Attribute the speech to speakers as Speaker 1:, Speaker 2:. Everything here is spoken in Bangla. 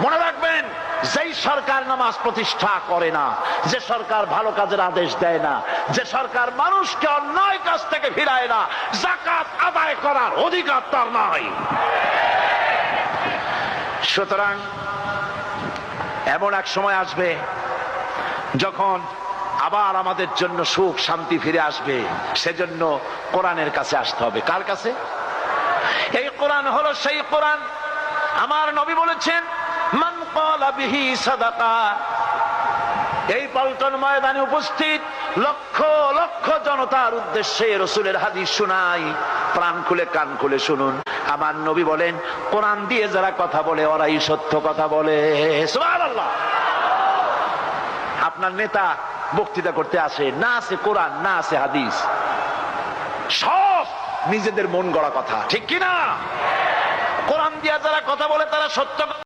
Speaker 1: মনে রাখবেন, যেই সরকার নামাজ প্রতিষ্ঠা করে না, যে সরকার ভালো কাজের আদেশ দেয় না, যে সরকার মানুষকে অন্যায় কাজ থেকে ফিরায় না, যাকাত আদায় করার অধিকার তার নাই। সুতরাং এমন এক সময় আসবে যখন আবার আমাদের জন্য সুখ শান্তি ফিরে আসবে। সেজন্য কোরআনের কাছে আসতে হবে। কার কাছে? এই কোরআন হলো সেই কোরআন। আমার নবী বলেছেন, মান ক্বালা বিহি সাদাকা। এই পল্টন ময়দানে উপস্থিত লক্ষ লক্ষ জনতার উদ্দেশ্যে রাসূলের হাদিস শোনাই, প্রাণ খুলে কান খুলে শুনুন। আমার নবী বলেন, কোরআন দিয়ে যারা কথা বলে ওরাই সত্য কথা বলে। সুবহানাল্লাহ। আপনার নেতা বক্তৃতা করতে আসে, না আছে কোরআন, না আছে হাদিস, সব নিজেদের মন গড়া কথা, ঠিক কিনা? কোরআন দিয়ে যারা কথা বলে তারা সত্য